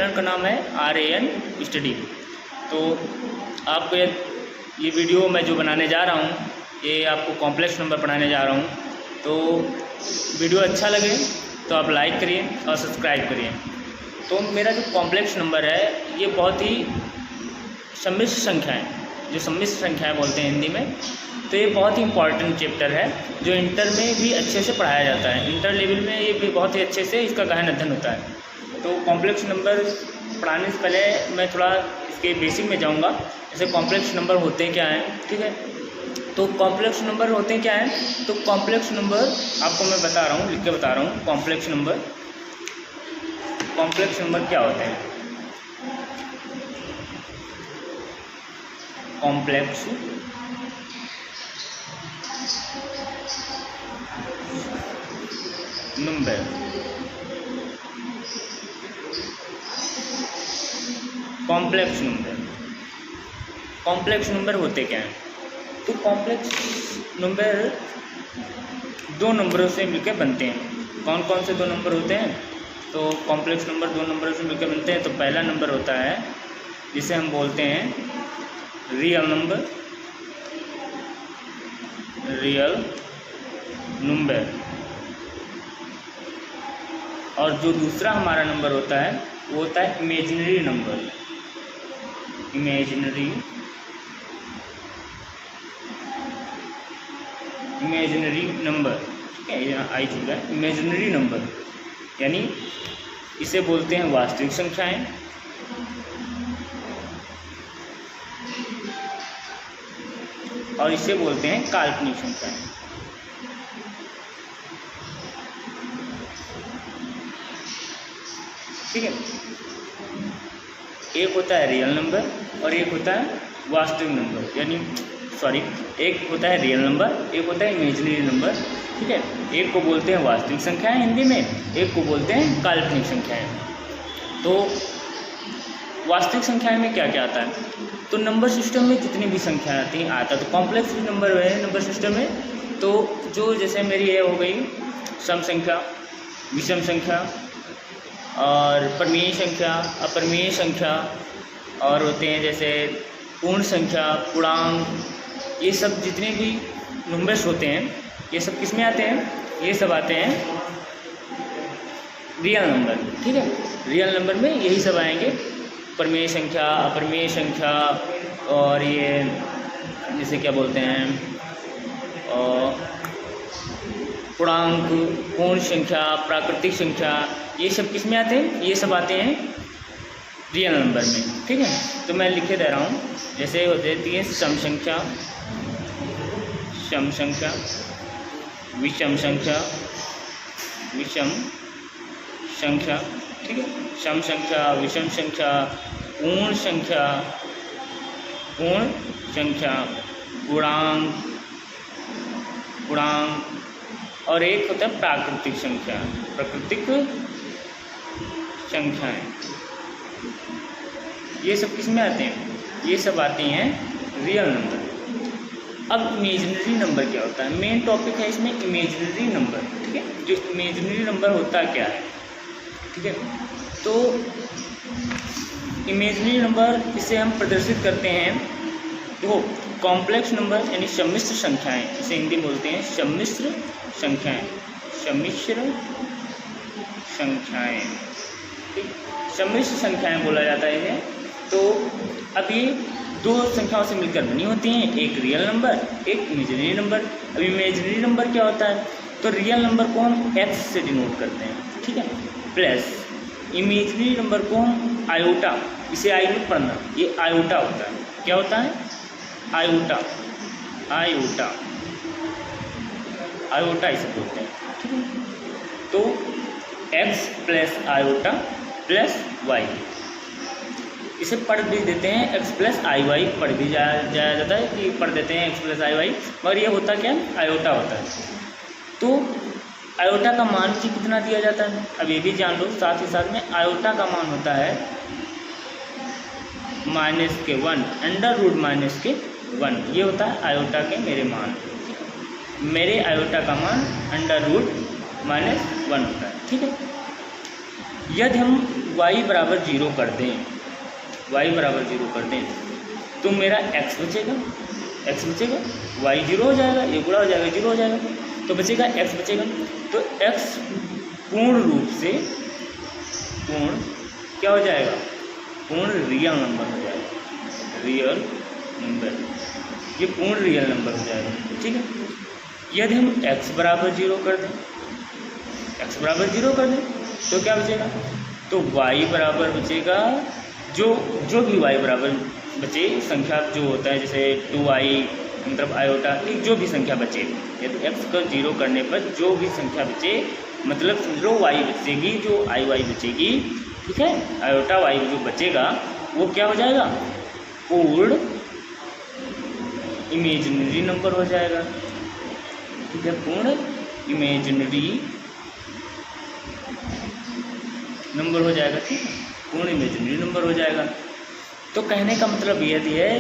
Channel का नाम है RAN स्टडी। तो आपको ये वीडियो मैं जो बनाने जा रहा हूँ ये आपको कॉम्प्लेक्स नंबर पढ़ाने जा रहा हूँ। तो वीडियो अच्छा लगे तो आप लाइक करिए और सब्सक्राइब करिए। तो मेरा जो कॉम्प्लेक्स नंबर है ये बहुत ही सम्मिश्र संख्या है, जो सम्मिश्र संख्याएँ बोलते हैं हिंदी में। तो ये बहुत ही इंपॉर्टेंट चैप्टर है जो इंटर में भी अच्छे से पढ़ाया जाता है। इंटर लेवल में ये भी बहुत ही अच्छे से इसका गहन अध्ययन होता है। तो कॉम्प्लेक्स नंबर पढ़ाने से पहले मैं थोड़ा इसके बेसिक में जाऊंगा, जैसे कॉम्प्लेक्स नंबर होते हैं क्या हैं, ठीक है। तो कॉम्प्लेक्स नंबर होते हैं क्या हैं, तो कॉम्प्लेक्स नंबर आपको मैं बता रहा हूँ, लिख के बता रहा हूँ। कॉम्प्लेक्स नंबर क्या होते हैं? कॉम्प्लेक्स नंबर कॉम्प्लेक्स नंबर होते क्या हैं? तो कॉम्प्लेक्स नंबर दो नंबरों से मिलकर बनते हैं। कौन कौन से दो नंबर होते हैं? तो कॉम्प्लेक्स नंबर दो नंबरों से मिलकर बनते हैं। तो पहला नंबर होता है जिसे हम बोलते हैं रियल नंबर, और जो दूसरा हमारा नंबर होता है वो होता है इमेजिनरी नंबर। इमेजिनरी नंबर, ठीक है, यहाँ आई चुका है। इमेजिनरी नंबर यानी इसे बोलते हैं वास्तविक संख्याएं, और इसे बोलते हैं काल्पनिक संख्याएं। ठीक है, एक होता है रियल नंबर और एक होता है वास्तविक नंबर, यानी एक होता है रियल नंबर, एक होता है इमेजिनरी नंबर। ठीक है, एक को बोलते हैं वास्तविक संख्याएं हिंदी में, एक को बोलते हैं काल्पनिक संख्याएं। तो वास्तविक संख्याएं में क्या क्या आता है? तो नंबर सिस्टम में जितनी भी संख्याएं आती हैं आता है। तो कॉम्प्लेक्स नंबर है नंबर सिस्टम में, तो जो जैसे मेरी ये हो गई सम संख्या, विषम संख्या और परिमेय संख्या, अपरिमेय संख्या, और होते हैं जैसे पूर्ण संख्या, पूर्णांक, ये सब जितने भी नंबर्स होते हैं ये सब किस में आते हैं? ये सब आते हैं रियल नंबर। ठीक है, रियल नंबर में यही सब आएंगे, परिमेय संख्या, अपरिमेय संख्या, और ये जिसे क्या बोलते हैं पूर्णांक, पूर्ण संख्या, प्राकृतिक संख्या, ये सब किस में आते हैं? ये सब आते हैं रियल नंबर में। ठीक है, तो मैं लिखे दे रहा हूँ, जैसे हो जाती है सम संख्या, विषम संख्या, ठीक है, सम संख्या, विषम संख्या, पूर्ण संख्या, पूर्णांक, और एक होता है प्राकृतिक संख्याएं। ये सब किस में आते हैं? ये सब आते हैं रियल नंबर। अब इमेजिनरी नंबर क्या होता है? मेन टॉपिक है इसमें इमेजिनरी नंबर। ठीक है, जो इमेजिनरी नंबर होता क्या है? ठीक है, तो इमेजिनरी नंबर इसे हम प्रदर्शित करते हैं, देखो कॉम्प्लेक्स नंबर यानी सम्मिश्र संख्याएं, इसे हिंदी में बोलते हैं सम्मिश्र संख्याएं। ठीक, सम्मिश्र संख्याएं बोला जाता है इन्हें। तो अब ये दो संख्याओं से मिलकर बनी होती हैं, एक रियल नंबर, एक इमेजिनरी नंबर। अब इमेजिनरी नंबर क्या होता है? तो रियल नंबर को हम x से डिनोट करते हैं, ठीक है, प्लस इमेजिनरी नंबर को हम आयोटा, इसे आई में पढ़ना, ये आयोटा होता है। क्या होता है? आयोटा इसे बोलते हैं। ठीक है, तो x plus iota plus y, इसे पढ़ भी देते हैं x प्लस आई वाई, पढ़ भी जाया जाता है कि पढ़ देते हैं x प्लस आई वाई, मगर ये होता क्या? आयोटा होता है। तो आयोटा का मान भी कितना दिया जाता है, अब ये भी जान लो। साथ ही साथ में आयोटा का मान होता है -1, अंडर रूट -1, ये होता है आयोटा के मेरे मान। मेरे आयोटा का मान अंडर रूट -1 होता है। ठीक है, यदि हम y बराबर 0 कर दें, y बराबर 0 कर दें तो मेरा x बचेगा, y 0 हो जाएगा, ये गुणा हो जाएगा, 0 हो जाएगा, तो बचेगा x बचेगा। तो x पूर्ण रूप से क्या हो जाएगा, पूर्ण रियल नंबर हो जाएगा, रियल नंबर, ये पूर्ण रियल नंबर हो जाएगा। ठीक है, यदि हम x बराबर 0 कर दें, x बराबर 0 कर दें तो क्या बचेगा, तो y बराबर बचेगा, जो भी y बराबर बचे संख्या जो होता है, जैसे 2i मतलब आयोटा, जो भी संख्या बचे, यदि x को 0 करने पर जो भी संख्या बचे, मतलब समझ लो y बचेगी, जो i y बचेगी, ठीक है, आयोटा y जो बचेगा वो क्या हो जाएगा, पूर्ण इमेजिनरी नंबर हो जाएगा। ठीक है, पूर्ण इमेजिनरी नंबर हो जाएगा। ठीक है, पूर्ण इमेजिनरी नंबर हो जाएगा। तो कहने का मतलब यदि है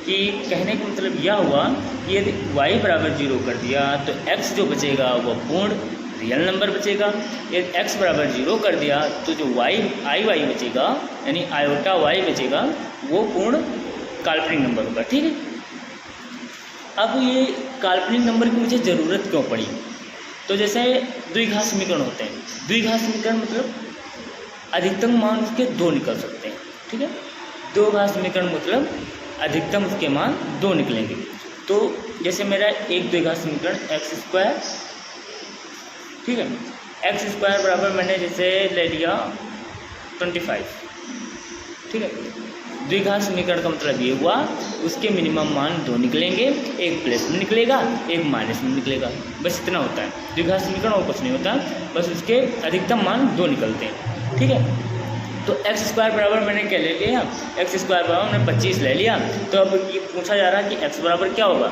कि कहने का मतलब यह हुआ कि यदि y बराबर 0 कर दिया तो x जो बचेगा वह पूर्ण रियल नंबर बचेगा। यदि x बराबर 0 कर दिया तो जो i y बचेगा, यानी आयोटा y बचेगा, वो पूर्ण काल्पनिक नंबर होगा। ठीक है, अब ये काल्पनिक नंबर की मुझे ज़रूरत क्यों पड़ी, तो जैसे द्विघात समीकरण होते हैं, द्विघात समीकरण मतलब अधिकतम मान उसके 2 निकल सकते हैं। ठीक है, दो घात समीकरण मतलब अधिकतम उसके मान 2 निकलेंगे। तो जैसे मेरा एक द्विघात समीकरण x², ठीक है, x² बराबर मैंने जैसे ले लिया 25। ठीक है, द्विघात समीकरण का मतलब ये हुआ उसके मिनिमम मान 2 निकलेंगे, एक प्लस में निकलेगा, एक माइनस में निकलेगा, बस इतना होता है। द्विघात समीकरण और कुछ नहीं होता, बस उसके अधिकतम मान 2 निकलते हैं। ठीक है, तो x² बराबर मैंने क्या ले लिया, x² बराबर मैंने 25 ले लिया। तो अब ये पूछा जा रहा है कि x बराबर क्या होगा।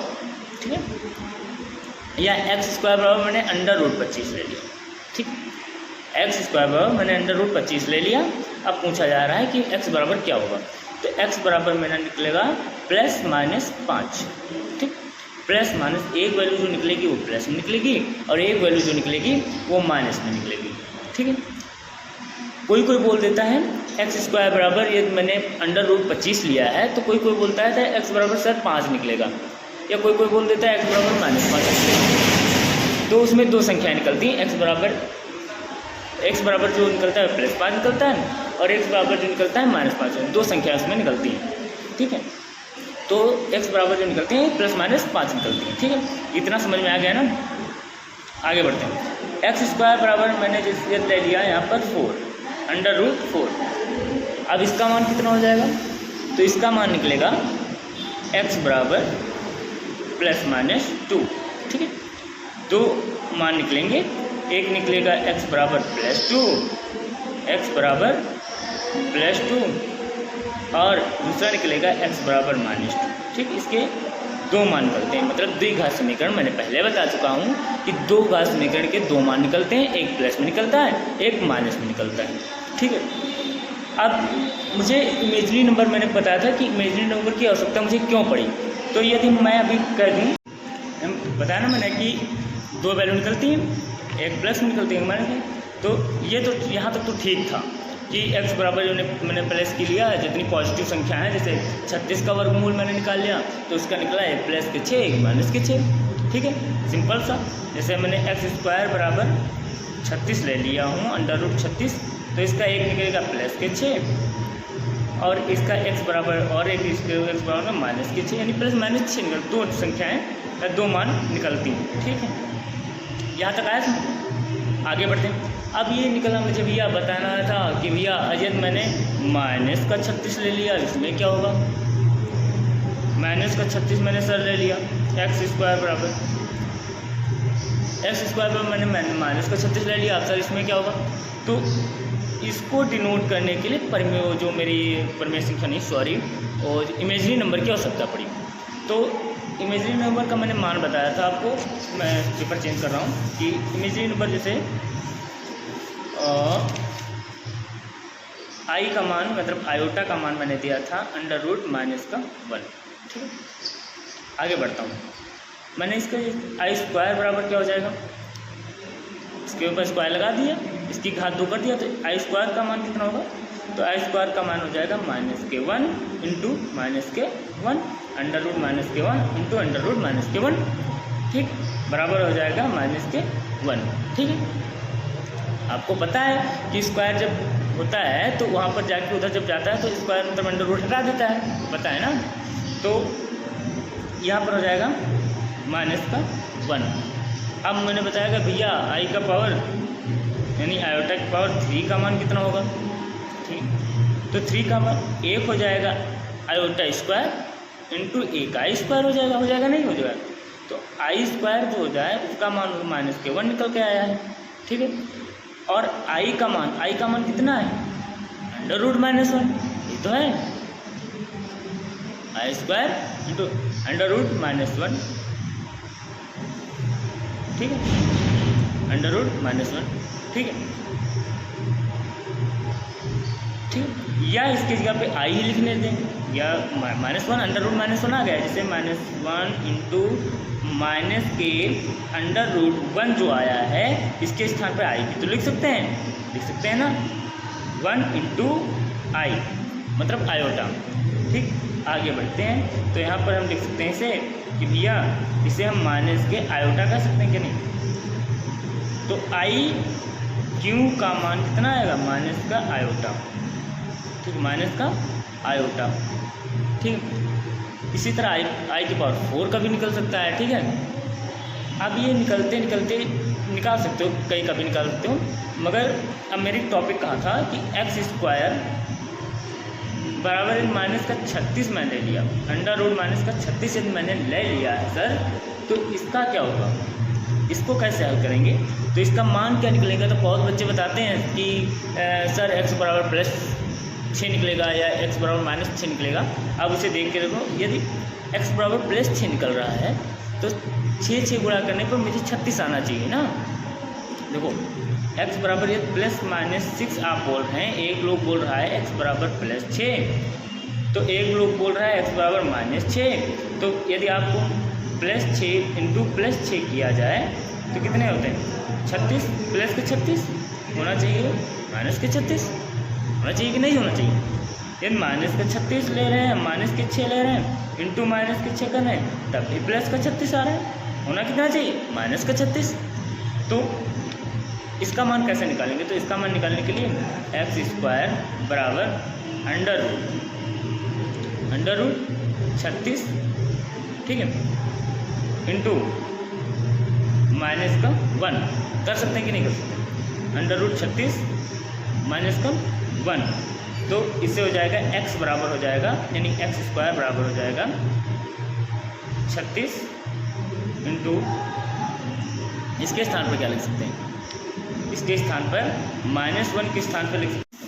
ठीक है, या x² बराबर मैंने √25 ले लिया। ठीक, x² बराबर मैंने √25 ले लिया। अब पूछा जा रहा है कि x बराबर क्या होगा, तो x बराबर मेरा निकलेगा ±5। ठीक, प्लस माइनस एक वैल्यू जो निकलेगी वो प्लस में निकलेगी और एक वैल्यू जो निकलेगी वो माइनस में निकलेगी। ठीक है, कोई बोल देता है x² बराबर, ये मैंने √25 लिया है, तो कोई बोलता है x बराबर सर 5 निकलेगा, या कोई बोल देता है x बराबर -5 निकलेगा। तो उसमें 2 संख्याएं निकलती हैं, x बराबर जो निकलता है +5 निकलता है और x बराबर जो निकलता है -5, 2 संख्या उसमें निकलती हैं। ठीक है, तो x बराबर जो निकलती हैं +-5 निकलती हैं। ठीक है, इतना समझ में आ गया ना। आगे बढ़ते हैं। x² बराबर मैंने जैसे ले लिया यहाँ पर 4 √4। अब इसका मान कितना हो जाएगा, तो इसका मान निकलेगा x बराबर ±2। ठीक है, 2 मान निकलेंगे, एक निकलेगा x बराबर +2, x बराबर +2 और दूसरा निकलेगा x बराबर -2। ठीक, इसके 2 मान निकलते हैं, मतलब द्विघात समीकरण मैंने पहले बता चुका हूँ कि 2 घात समीकरण के 2 मान निकलते हैं, एक प्लस में निकलता है, एक माइनस में निकलता है। ठीक है, अब मुझे इमेजिनरी नंबर मैंने बताया था कि इमेजिनरी नंबर की आवश्यकता मुझे क्यों पड़ी। तो यदि मैं अभी कर दूँ, बताया ना मैंने कि 2 वैल्यू निकलती हैं, एक प्लस में निकलती है माइनस में, तो ये तो यहाँ तक तो ठीक था कि x बराबर जो मैंने प्लस की लिया, जितनी पॉजिटिव संख्या है, जैसे 36 का वर्गमूल मैंने निकाल लिया तो उसका निकला एक प्लस के 6 एक माइनस के 6। ठीक है, सिंपल सा। जैसे मैंने x² बराबर 36 ले लिया हूँ √36, तो इसका एक निकलेगा प्लस के 6 और इसका x बराबर और एक इसके x बराबर माइनस के 6, यानी +-6 निकल 2 संख्याएँ 2 मान निकलती हैं। ठीक है, यहाँ तक आया था। आगे बढ़ते हैं। अब ये निकला मुझे भैया बताना था कि भैया अजय मैंने -36 ले लिया, इसमें क्या होगा, -36 मैंने सर ले लिया, x² बराबर मैंने -36 ले लिया, सर इसमें क्या होगा। तो इसको डिनोट करने के लिए जो मेरी परमेय संख्या नहीं सॉरी और इमेजिनरी नंबर की आवश्यकता पड़ी। तो इमेजिनरी नंबर का मैंने मान बताया था आपको, मैं पेपर चेंज कर रहा हूँ कि इमेजिनरी नंबर जैसे i का मान मतलब आयोटा का मान मैंने दिया था √-1। ठीक है, आगे बढ़ता हूँ। मैंने इसका i² बराबर क्या हो जाएगा, इसके ऊपर स्क्वायर लगा दिया इसकी घात 2 कर दिया तो आई स्क्वायर का मान कितना होगा, तो आई स्क्वायर का मान हो जाएगा -k1 into -k1 under root -k1 into under root -k1, ठीक, बराबर हो जाएगा -k1। ठीक है, आपको पता है कि स्क्वायर जब होता है तो वहाँ पर जाके उधर जब जाता है तो स्क्वायर मतलब अंडर रूट हटा देता है, पता है ना। तो यहाँ पर हो जाएगा -1। अब मैंने बताया कि भैया आई का पावर यानी आयोटा की पावर 3 का मान कितना होगा, ठीक, तो 3 का मान 1 हो जाएगा आयोटा स्क्वायर इंटू 1 आई स्क्वायर हो जाएगा नहीं हो जाएगा, तो आई स्क्वायर जो हो जाए उसका मान -k1 निकल के आया है। ठीक है, और आई का मान कितना है, अंडर रूट -1, ये तो है आई स्क्वायर इंटू अंडर रूट -1, ठीक है, अंडर रूट -1, ठीक है, ठीक, या इसकी जगह पे आई ही लिखने दें, या -1 अंडर रूट -1 आ गया, जैसे -1 इंटू -k अंडर रूट 1 जो आया है इसके स्थान पे आई भी तो लिख सकते हैं ना, 1 इंटू आई मतलब आयोटा। ठीक, आगे बढ़ते हैं, तो यहाँ पर हम लिख सकते हैं इसे कि भैया इसे हम -k आयोटा कह सकते हैं कि नहीं, तो आई क्यू का मान कितना आएगा, माइनस का आयोटा, ठीक, माइनस का आयोटा। ठीक, इसी तरह आई की पावर 4 का भी निकल सकता है। ठीक है, अब ये निकलते निकाल सकते हो, कई का भी निकाल सकते हो, मगर अब मेरी टॉपिक कहा था कि एक्स स्क्वायर बराबर -36 मैंने लिया, अंडर रूट -36 यदि मैंने ले लिया है सर, तो इसका क्या होगा, इसको कैसे हल करेंगे, तो इसका मान क्या निकलेगा। तो बहुत बच्चे बताते हैं कि सर x बराबर +6 निकलेगा या x बराबर -6 निकलेगा। अब उसे देख के देखो, यदि x बराबर +6 निकल रहा है तो 6 गुणा करने पर मुझे 36 आना चाहिए ना। देखो x बराबर ये +-6 आप बोल रहे हैं, एक लोग बोल रहा है x बराबर +6, तो एक लोग बोल रहा है x बराबर -6। तो यदि आपको +6 इंटू +6 किया जाए तो कितने होते हैं, 36, प्लस के 36 होना चाहिए, माइनस के 36 होना चाहिए कि नहीं होना चाहिए। यदि -36 ले रहे हैं, -6 ले रहे हैं, इंटू -6 कर रहे हैं, तब भी +36 आ रहा है, होना कितना चाहिए, -36। तो इसका मान कैसे निकालेंगे, तो इसका मान निकालने के लिए x² बराबर अंडर रूट 36, ठीक है, इंटू -1 कर सकते हैं कि नहीं कर सकते, अंडर रूट 36 -1, तो इससे हो जाएगा x बराबर हो जाएगा, यानी x² बराबर हो जाएगा 36 इंटू, इसके स्थान पर क्या लिख सकते हैं, इसके स्थान पर -1 के स्थान पर लिख सकते हैं,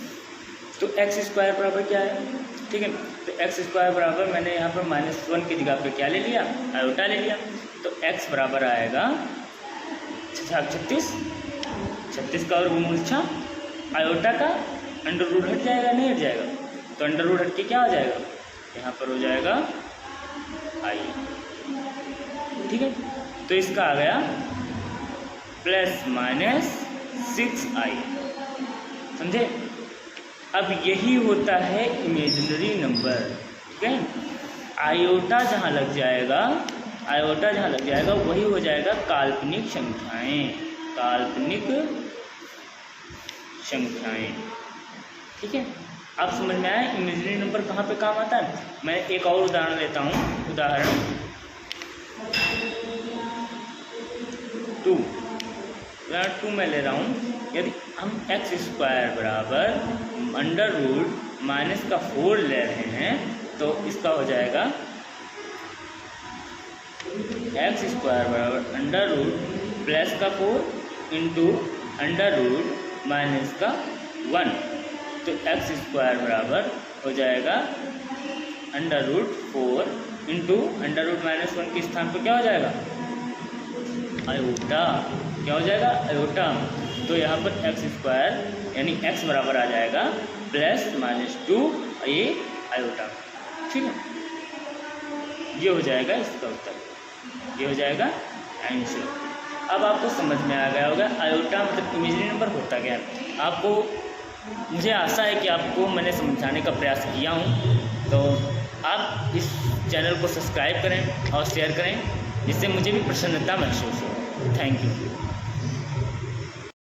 तो x² बराबर क्या है, ठीक है, तो x² बराबर मैंने यहाँ पर -1 की जगह पे क्या ले लिया, आयोटा ले लिया, तो x बराबर आएगा 36 का और गुणमूल 6, आयोटा का अंडर रूट हट जाएगा, नहीं हट जाएगा, तो अंडर रूट हट के क्या हो जाएगा, यहाँ पर हो जाएगा i, ठीक है, तो इसका आ गया ±6i, समझे। अब यही होता है इमेजिनरी नंबर, ठीक है, आयोटा जहाँ लग जाएगा वही हो जाएगा काल्पनिक संख्याएं, ठीक है। आप समझ में आया इमेजिनरी नंबर कहाँ पे काम आता है। मैं एक और उदाहरण लेता हूँ, उदाहरण 2 में ले रहा हूँ। यदि हम x² बराबर अंडर रूट -4 ले रहे हैं तो इसका हो जाएगा x² बराबर under root +4 into under root -1, तो x² बराबर हो जाएगा under root 4 into under root -1 के स्थान पर क्या हो जाएगा, आयोटा, क्या हो जाएगा, आयोटा। तो यहाँ पर x² यानी x बराबर आ जाएगा +-2 ये आयोटा, ठीक है, ये हो जाएगा इसका उत्तर, ये हो जाएगा आंसर। अब आपको समझ में आ गया होगा आयोटा मतलब इमेजिनरी नंबर होता क्या है। आपको मुझे आशा है कि आपको मैंने समझाने का प्रयास किया हूँ। तो आप इस चैनल को सब्सक्राइब करें और शेयर करें, जिससे मुझे भी प्रसन्नता महसूस हो। Thank you.